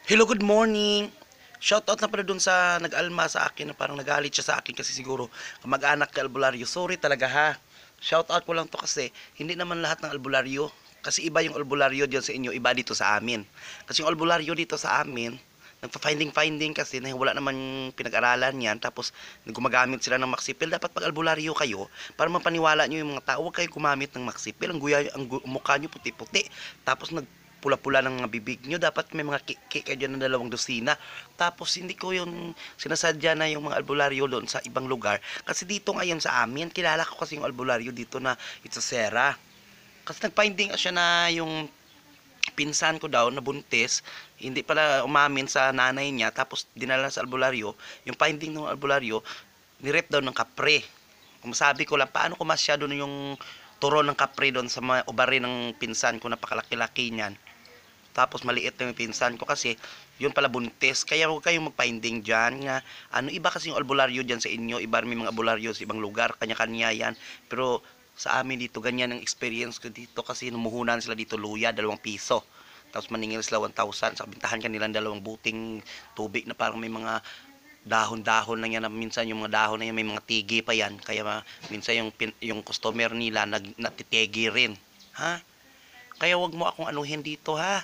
Hello, good morning. Shoutout na pala dun sa nag-alma sa akin na parang nagalit siya sa akin kasi siguro kamag-anak ka albularyo. Sorry talaga ha. Shoutout ko lang to kasi hindi naman lahat ng albularyo. Kasi iba yung albularyo diyan sa inyo, iba dito sa amin. Kasi yung albularyo dito sa amin, nagpa-finding kasi na wala naman pinag-aralan yan. Tapos gumagamit sila ng Maxipil. Dapat pag albularyo kayo, para mapaniwala nyo yung mga tao, huwag kayo gumamit ng Maxipil. Mukha nyo puti-puti. Tapos pula-pula ng mga bibig nyo, dapat may mga kayo dyan ng 2 dosina. Tapos hindi ko yung sinasadya na yung mga albularyo doon sa ibang lugar. Kasi dito ngayon sa amin, kilala ko kasi yung albularyo dito na Itsasera. Kasi nag-finding siya na yung pinsan ko daw na buntis, hindi pala umamin sa nanay niya, tapos dinala sa albularyo. Yung finding ng albularyo, nirep daw ng kapre. Kung sabi ko lang, paano ko masyado na yung turo ng kapre doon sa mga ubari ng pinsan ko, napakalaki-laki niyan. Tapos maliit na yung pinsan ko kasi yun pala buntis. Kaya huwag kayong mag-finding dyan nga. Ano, iba kasi yung albularyo dyan sa inyo. Iba may mga albularyo sa ibang lugar. Kanya-kanya yan. Pero sa amin dito, ganyan ang experience ko dito kasi numuhunan sila dito luya, 2 piso. Tapos maningil sila 1,000. Sa bintahan kanila 2 buting tubig na parang may mga dahon-dahon na yan na minsan yung mga dahon na yan may mga tigi pa yan kaya minsan yung customer nila natitigi rin, ha, kaya wag mo akong anuhin dito, ha.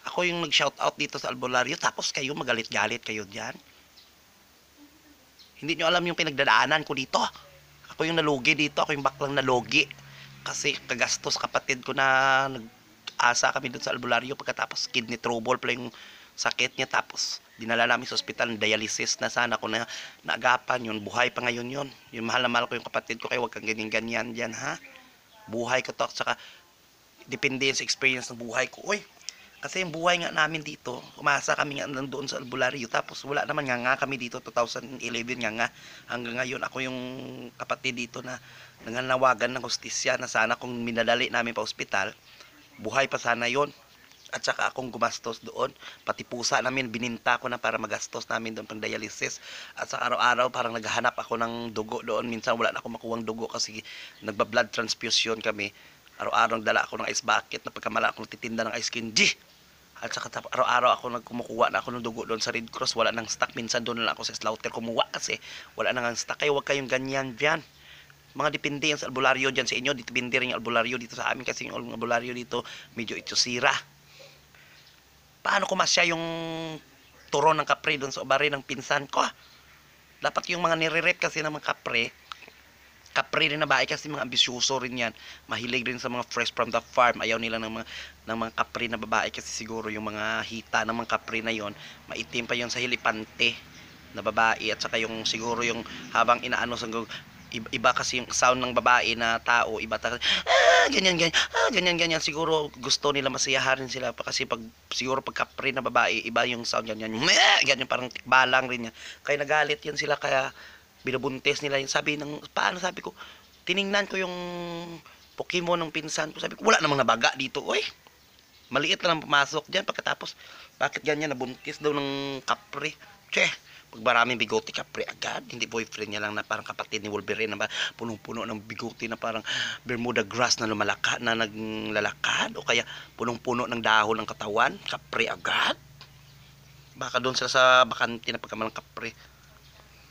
Ako yung nag-shoutout dito sa albularyo, tapos kayo magalit-galit kayo dyan. Hindi nyo alam yung pinagdadaanan ko dito. Ako yung nalugi dito, ako yung baklang nalugi. Kasi kagastos kapatid ko na nag-asa kami doon sa albularyo pagkatapos kidney trouble pala yung sakit niya. Tapos dinala namin sa ospital ng dialysis na sana ko na naagapan yun. Buhay pa ngayon yun. Yung mahal na mahal ko yung kapatid ko, kaya huwag kang ganyan-ganyan dyan, ha. Buhay ko to, saka depende sa experience ng buhay ko. Uy, kasi yung buhay nga namin dito, umasa kami nga nandoon sa albularyo, tapos wala naman nga kami dito, 2011 nga hanggang ngayon ako yung kapatid dito na nanganawagan ng hustisya na sana kung minadali namin pa ospital, buhay pa sana yon. At saka akong gumastos doon, pati pusa namin bininta ko na para magastos namin doon pang dialysis. At sa araw-araw parang naghahanap ako ng dugo doon, minsan wala na ako makuwang dugo kasi nagba-blood transfusion kami. Araw-araw nagdala ako ng ice bucket na pagkamala ako nagtitinda ng ice candy. At saka araw-araw ako nagkumukuha na ako ng dugo doon sa Red Cross. Wala nang stock. Minsan doon na lang ako sa slaughter kumuha kasi wala nang stock. Kaya huwag kayong ganyan dyan. Mga depende yan sa albularyo dyan sa inyo. Depende rin yung albularyo dito sa amin kasi yung albularyo dito medyo itsosira. Paano ko masya yung turon ng kapre doon sa ubari ng pinsan ko? Dapat yung mga nire-rep kasi ng mga kapre rin na bahay kasi mga ambisyoso rin yan. Mahilig rin sa mga fresh from the farm. Ayaw nila ng mga kapre na babae kasi siguro yung mga hita ng mga kapre na yon maitim pa yon sa hilipante na babae. At saka yung siguro yung habang inaano sa iba kasi yung sound ng babae na tao, iba talaga, ganyan ganyan, ganyan ganyan, siguro gusto nila masiyahan sila pa kasi pag siguro pag kapre na babae, iba yung sound ganyan, ganyan parang tikbalang rin yan. Kaya nagalit yan sila, kaya binubuntis nila yung sabi ng paano, sabi ko, tiningnan ko yung Pokemon ng pinsan ko, sabi ko wala namang nabaga dito, oy, maliit lang pumasok diyan. Pagkatapos bakit ganyan, nabuntis daw ng kapre, che, pag maraming bigote kapre agad, hindi boyfriend niya lang na parang kapatid ni Wolverine na punong-puno ng bigote na parang Bermuda grass na lumalaka na naglalakad, o kaya punong-puno ng dahon ng katawan, kapre agad. Baka doon sila sa bakante na pagkamalang kapre.